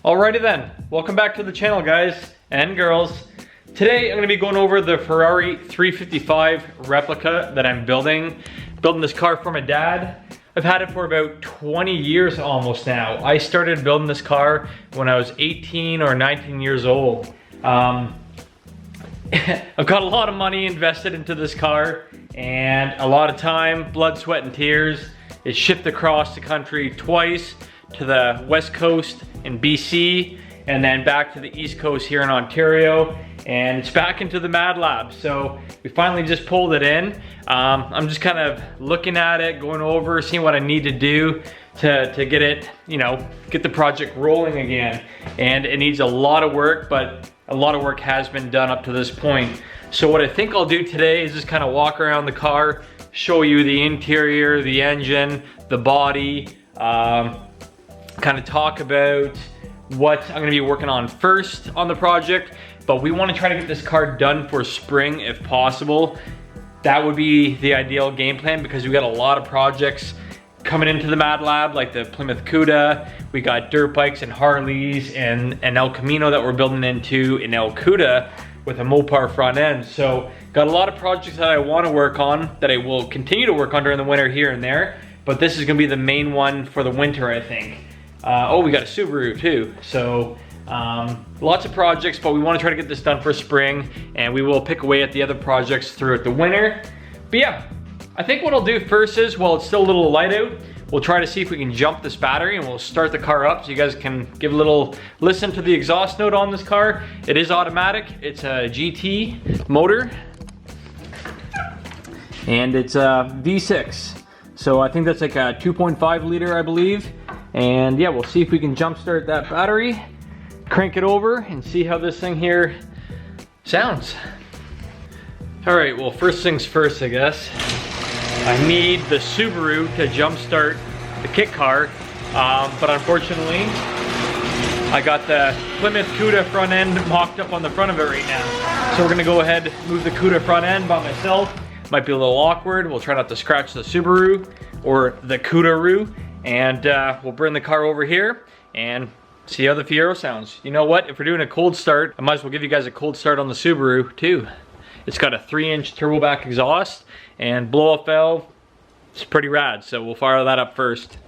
Alrighty then, welcome back to the channel, guys and girls. Today I'm going to be going over the Ferrari 355 replica that I'm building this car for my dad. I've had it for about 20 years almost now. I started building this car when I was 18 or 19 years old. I've got a lot of money invested into this car and a lot of time, blood, sweat, and tears. It's shipped across the country twice, to the West Coast in BC, and then back to the East Coast here in Ontario, and it's back into the Mad Lab. So we finally just pulled it in. I'm just kind of looking at it, going over, seeing what I need to do to get it, you know, get the project rolling again. And it needs a lot of work, but a lot of work has been done up to this point. So what I think I'll do today is just kind of walk around the car, show you the interior, the engine, the body, kind of talk about what I'm gonna be working on first on the project, but we wanna try to get this car done for spring if possible. That would be the ideal game plan because we got a lot of projects coming into the Mad Lab, like the Plymouth Cuda. We got dirt bikes and Harleys and an El Camino that we're building into in El Cuda with a Mopar front end. So got a lot of projects that I wanna work on that I will continue to work on during the winter here and there, but this is gonna be the main one for the winter, I think. Oh, we got a Subaru too. So lots of projects, but we want to try to get this done for spring, and we will pick away at the other projects throughout the winter. But yeah, I think what I'll do first is, while it's still a little light out, we'll try to see if we can jump this battery and we'll start the car up so you guys can give a little listen to the exhaust note on this car. It is automatic. It's a GT motor and it's a V6. So I think that's like a 2.5 liter, I believe. And yeah, we'll see if we can jumpstart that battery, crank it over, and see how this thing here sounds. All right, well, first things first, I guess. I need the Subaru to jumpstart the kit car, but unfortunately, I got the Plymouth Cuda front end mocked up on the front of it right now. So we're gonna go ahead, move the Cuda front end by myself. Might be a little awkward. We'll try not to scratch the Subaru or the Cuda-roo. And we'll bring the car over here and see how the Fiero sounds. You know what? If we're doing a cold start, I might as well give you guys a cold start on the Subaru too. It's got a 3-inch turbo back exhaust and blow-off valve. It's pretty rad, so we'll fire that up first.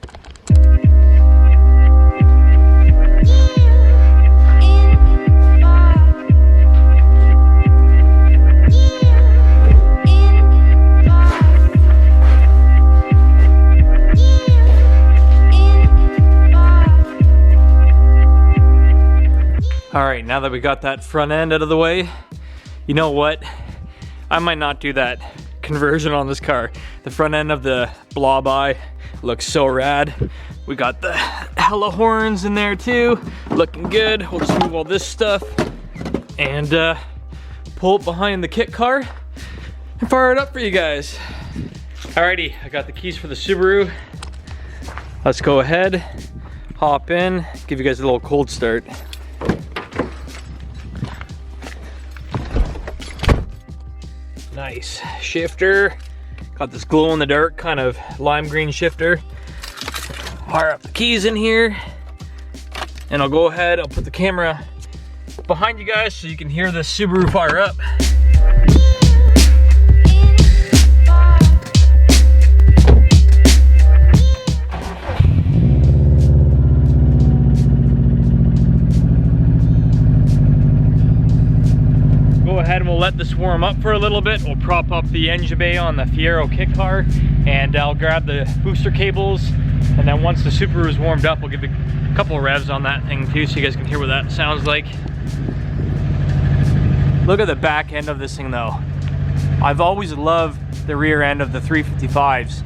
All right, now that we got that front end out of the way, you know what? I might not do that conversion on this car. The front end of the blob eye looks so rad. We got the hella horns in there too, looking good. We'll just move all this stuff and pull it behind the kit car and fire it up for you guys. Alrighty, I got the keys for the Subaru. Let's go ahead, hop in, give you guys a little cold start. Nice shifter, got this glow in the dark kind of lime green shifter. Fire up the keys in here and I'll go ahead, I'll put the camera behind you guys so you can hear the Subaru fire up. And we'll let this warm up for a little bit. We'll prop up the engine bay on the Fiero kit car and I'll grab the booster cables, and then once the Subaru is warmed up, we'll give a couple of revs on that thing too so you guys can hear what that sounds like. Look at the back end of this thing though. I've always loved the rear end of the 355s.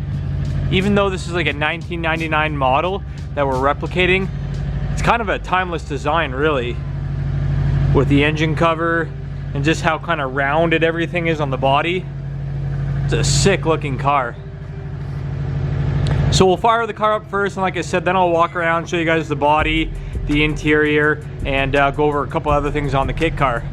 Even though this is like a 1999 model that we're replicating, it's kind of a timeless design really, with the engine cover and just how kind of rounded everything is on the body. It's a sick looking car. So we'll fire the car up first, and like I said, then I'll walk around, show you guys the body, the interior, and go over a couple other things on the kit car.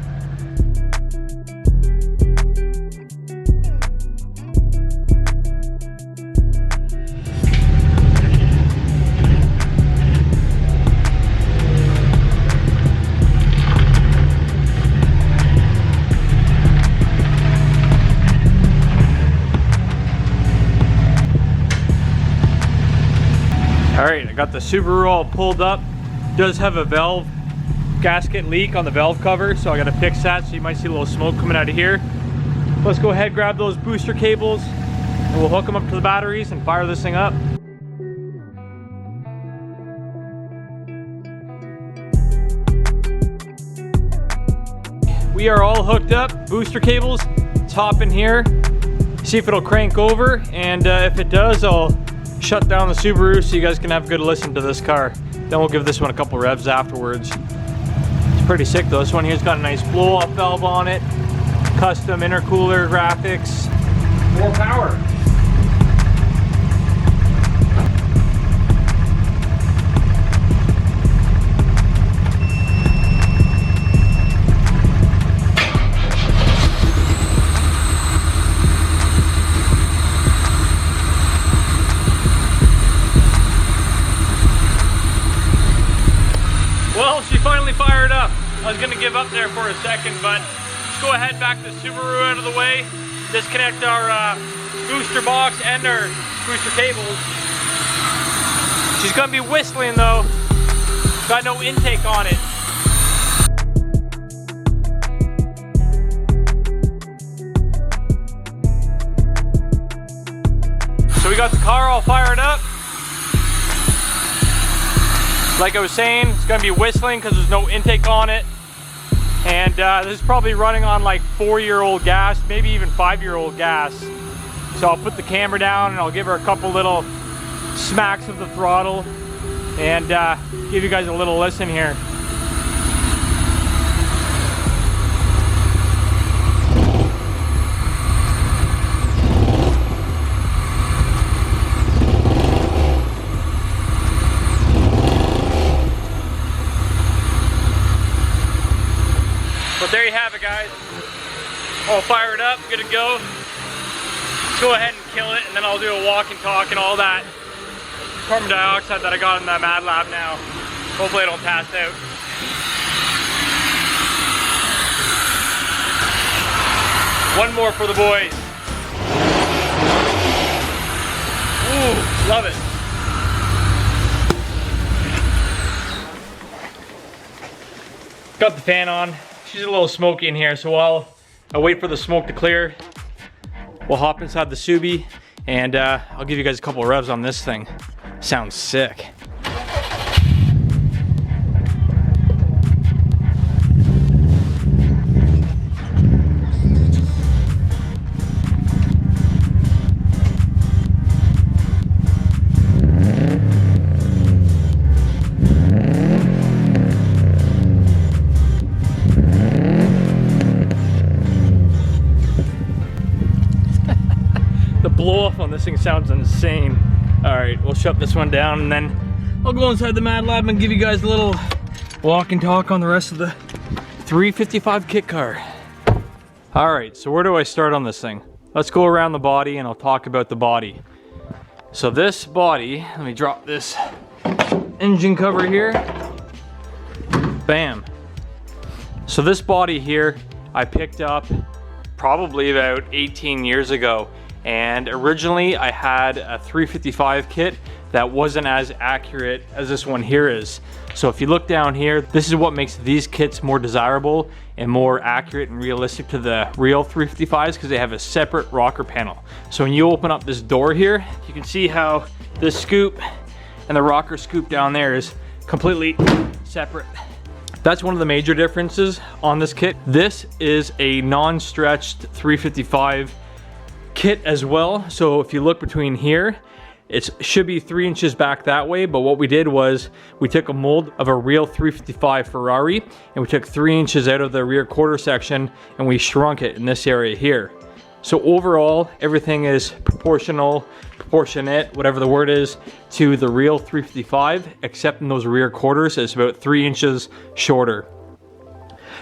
I got the Subaru all pulled up. Does have a valve gasket leak on the valve cover, so I gotta fix that, so you might see a little smoke coming out of here. Let's go ahead, grab those booster cables, and we'll hook them up to the batteries and fire this thing up. We are all hooked up, booster cables. Let's hop in here, see if it'll crank over, and if it does, I'll shut down the Subaru so you guys can have a good listen to this car. Then we'll give this one a couple revs afterwards. It's pretty sick though. This one here's got a nice blow-off valve on it, custom intercooler graphics, more power. Well, she finally fired up. I was gonna give up there for a second, but let's go ahead, back the Subaru out of the way, disconnect our booster box and our booster cables. She's gonna be whistling though. Got no intake on it. So we got the car all fired up. Like I was saying, it's gonna be whistling because there's no intake on it. And this is probably running on like 4-year-old gas, maybe even 5-year-old gas. So I'll put the camera down and I'll give her a couple little smacks of the throttle and give you guys a little listen here. But there you have it, guys. All fired up, good to go. Let's go ahead and kill it, and then I'll do a walk and talk and all that carbon dioxide that I got in the Mad Lab now. Hopefully I don't pass out. One more for the boys. Ooh, love it. Got the fan on. She's a little smoky in here, so while I wait for the smoke to clear, we'll hop inside the Subi and I'll give you guys a couple of revs on this thing. Sounds sick. Blow off on this thing sounds insane. All right, we'll shut this one down and then I'll go inside the Mad Lab and give you guys a little walk and talk on the rest of the 355 kit car. All right, so where do I start on this thing? Let's go around the body and I'll talk about the body. So this body, let me drop this engine cover here. Bam. So this body here, I picked up probably about 18 years ago. And originally I had a 355 kit that wasn't as accurate as this one here is. So if you look down here, this is what makes these kits more desirable and more accurate and realistic to the real 355s, because they have a separate rocker panel. So when you open up this door here, you can see how this scoop and the rocker scoop down there is completely separate. That's one of the major differences on this kit. This is a non-stretched 355 kit as well. So if you look between here, it should be 3 inches back that way, but what we did was we took a mold of a real 355 Ferrari and we took 3 inches out of the rear quarter section and we shrunk it in this area here. So overall, everything is proportionate, whatever the word is, to the real 355, except in those rear quarters, it's about 3 inches shorter.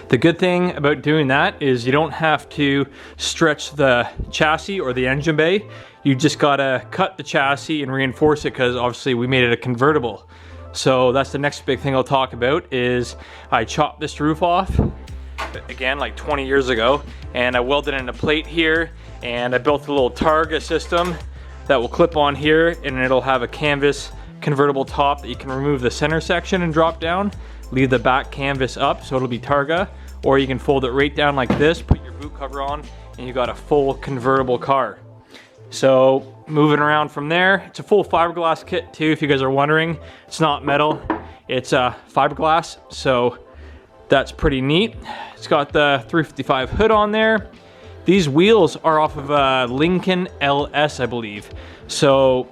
The good thing about doing that is you don't have to stretch the chassis or the engine bay. You just gotta cut the chassis and reinforce it, because obviously we made it a convertible. So that's the next big thing I'll talk about, is I chopped this roof off, again, like 20 years ago, and I welded in a plate here, and I built a little Targa system that will clip on here, and it'll have a canvas convertible top that you can remove the center section and drop down, leave the back canvas up so it'll be Targa, or you can fold it right down like this, put your boot cover on, and you got a full convertible car. So moving around from there, it's a full fiberglass kit too, if you guys are wondering. It's not metal, it's fiberglass, so that's pretty neat. It's got the 355 hood on there. These wheels are off of a Lincoln LS, I believe. So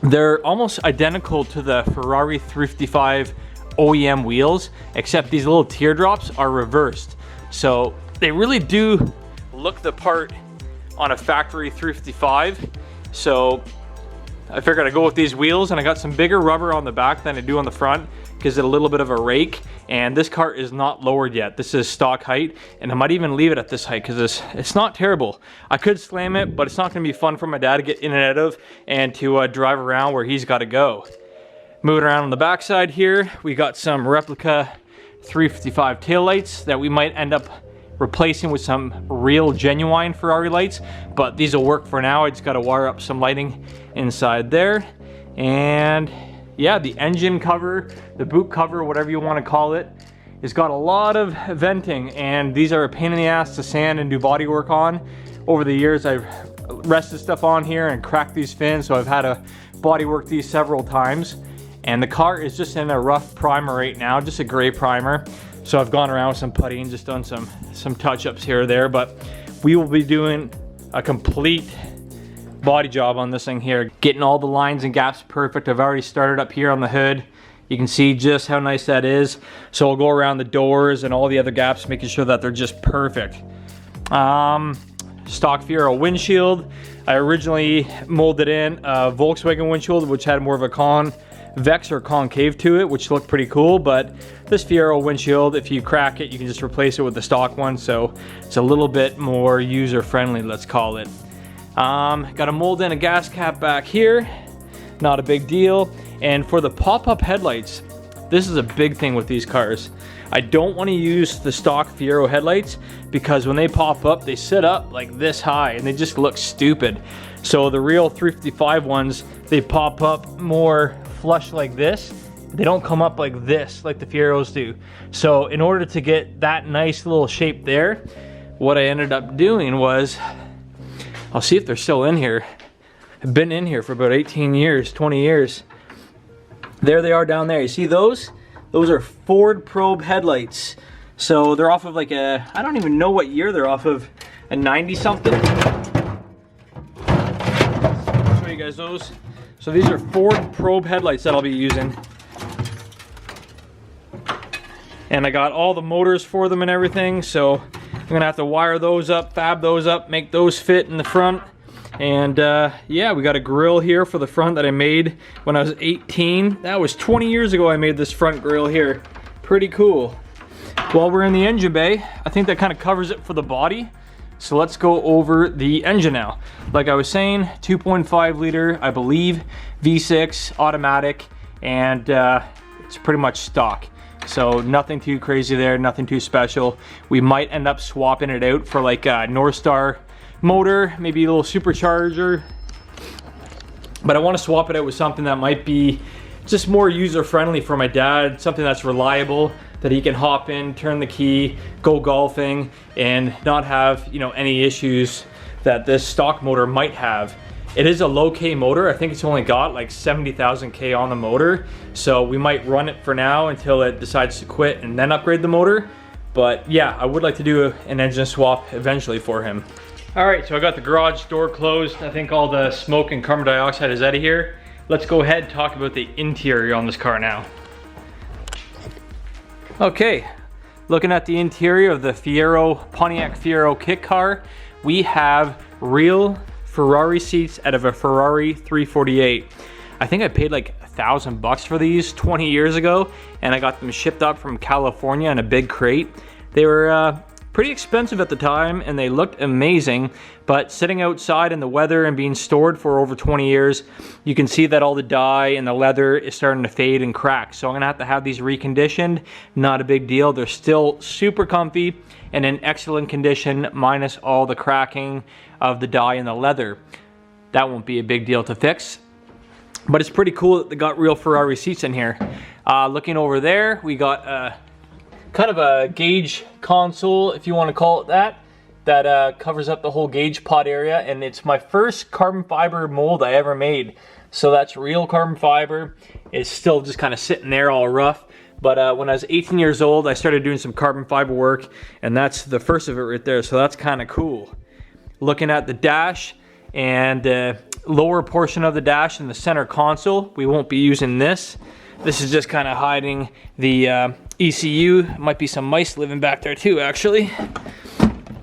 they're almost identical to the Ferrari 355 OEM wheels, except these little teardrops are reversed. So they really do look the part on a factory 355. So I figured I'd go with these wheels, and I got some bigger rubber on the back than I do on the front, gives it a little bit of a rake. And this car is not lowered yet. This is stock height, and I might even leave it at this height because it's not terrible. I could slam it, but it's not gonna be fun for my dad to get in and out of and to drive around where he's gotta go. Moving around on the backside here, we got some Replica 355 taillights that we might end up replacing with some real genuine Ferrari lights, but these will work for now. I just got to wire up some lighting inside there. And yeah, the engine cover, the boot cover, whatever you want to call it, has got a lot of venting, and these are a pain in the ass to sand and do body work on. Over the years, I've rested stuff on here and cracked these fins, so I've had to body work these several times. And the car is just in a rough primer right now, just a gray primer. So I've gone around with some putty and just done some touch-ups here or there, but we will be doing a complete body job on this thing here, getting all the lines and gaps perfect. I've already started up here on the hood. You can see just how nice that is. So I'll go around the doors and all the other gaps, making sure that they're just perfect. Stock Fiero windshield. I originally molded in a Volkswagen windshield, which had more of a convex or concave to it, which looked pretty cool, but this Fiero windshield, if you crack it, you can just replace it with the stock one, so it's a little bit more user-friendly, let's call it. Got to mold in a gas cap back here, not a big deal. And for the pop-up headlights, this is a big thing with these cars. I don't want to use the stock Fiero headlights because when they pop up, they sit up like this high and they just look stupid. So the real 355 ones, they pop up more flush like this. They don't come up like this like the Fieros do. So in order to get that nice little shape there, what I ended up doing was, I'll see if they're still in here. I've been in here for about 18 years, 20 years. There they are down there. You see those? Those are Ford probe headlights. So they're off of like a, I don't even know what year they're off of, a 90 something. I'll show you guys those. So these are Ford probe headlights that I'll be using. And I got all the motors for them and everything, so I'm gonna have to wire those up, fab those up, make those fit in the front. And yeah, we got a grill here for the front that I made when I was 18. That was 20 years ago I made this front grill here. Pretty cool. While we're in the engine bay, I think that kind of covers it for the body. So let's go over the engine now. Like I was saying, 2.5 liter, I believe, V6, automatic, and it's pretty much stock. So nothing too crazy there, nothing too special. We might end up swapping it out for like a North Star motor, maybe a little supercharger. But I want to swap it out with something that might be just more user-friendly for my dad, something that's reliable, that he can hop in, turn the key, go golfing, and not have, you know, any issues that this stock motor might have. It is a low K motor. I think it's only got like 70,000 K on the motor. So we might run it for now until it decides to quit and then upgrade the motor. But yeah, I would like to do an engine swap eventually for him. All right, so I got the garage door closed. I think all the smoke and carbon dioxide is out of here. Let's go ahead and talk about the interior on this car now. Okay, looking at the interior of the Pontiac Fiero kit car, we have real Ferrari seats out of a Ferrari 348. I think I paid like $1,000 for these 20 years ago, and I got them shipped up from California in a big crate. They were pretty expensive at the time, and they looked amazing, but sitting outside in the weather and being stored for over 20 years, you can see that all the dye and the leather is starting to fade and crack. So I'm gonna have these reconditioned. Not a big deal. They're still super comfy and in excellent condition, minus all the cracking of the dye and the leather. That won't be a big deal to fix. But it's pretty cool that they got real Ferrari seats in here. Looking over there, we got kind of a gauge console, if you want to call it that, that covers up the whole gauge pod area. And it's my first carbon fiber mold I ever made. So that's real carbon fiber. It's still just kind of sitting there all rough. But when I was 18 years old, I started doing some carbon fiber work, and that's the first of it right there. So that's kind of cool. Looking at the dash and the lower portion of the dash and the center console, we won't be using this. This is just kind of hiding the ECU. Might be some mice living back there too, actually.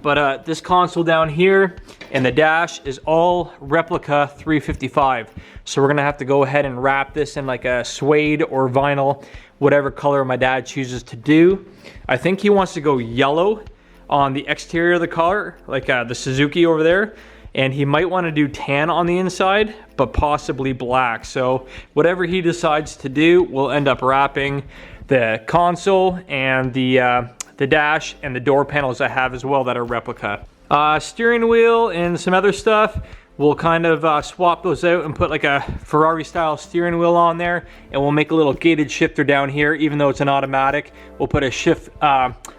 But this console down here and the dash is all Replica 355. So we're gonna have to go ahead and wrap this in like a suede or vinyl, whatever color my dad chooses to do. I think he wants to go yellow on the exterior of the car, like the Suzuki over there, and he might want to do tan on the inside, but possibly black. So whatever he decides to do, we'll end up wrapping the console and the dash and the door panels I have as well that are Replica. Steering wheel and some other stuff, we'll kind of swap those out and put like a Ferrari style steering wheel on there, and we'll make a little gated shifter down here. Even though it's an automatic, we'll put a shift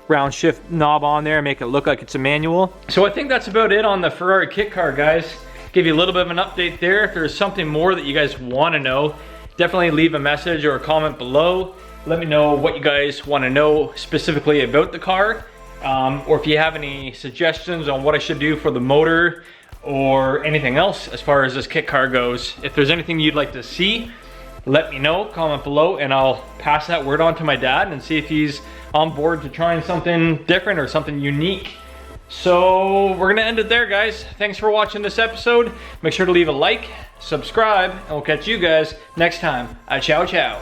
round shift knob on there and make it look like it's a manual. So I think that's about it on the Ferrari kit car, guys. Give you a little bit of an update there. If there's something more that you guys want to know, definitely leave a message or a comment below. Let me know what you guys want to know specifically about the car, or if you have any suggestions on what I should do for the motor or anything else as far as this kit car goes. If there's anything you'd like to see, let me know, comment below, and I'll pass that word on to my dad and see if he's on board to trying something different or something unique. So we're gonna end it there, guys. Thanks for watching this episode. Make sure to leave a like, subscribe, and we'll catch you guys next time. Ciao, ciao.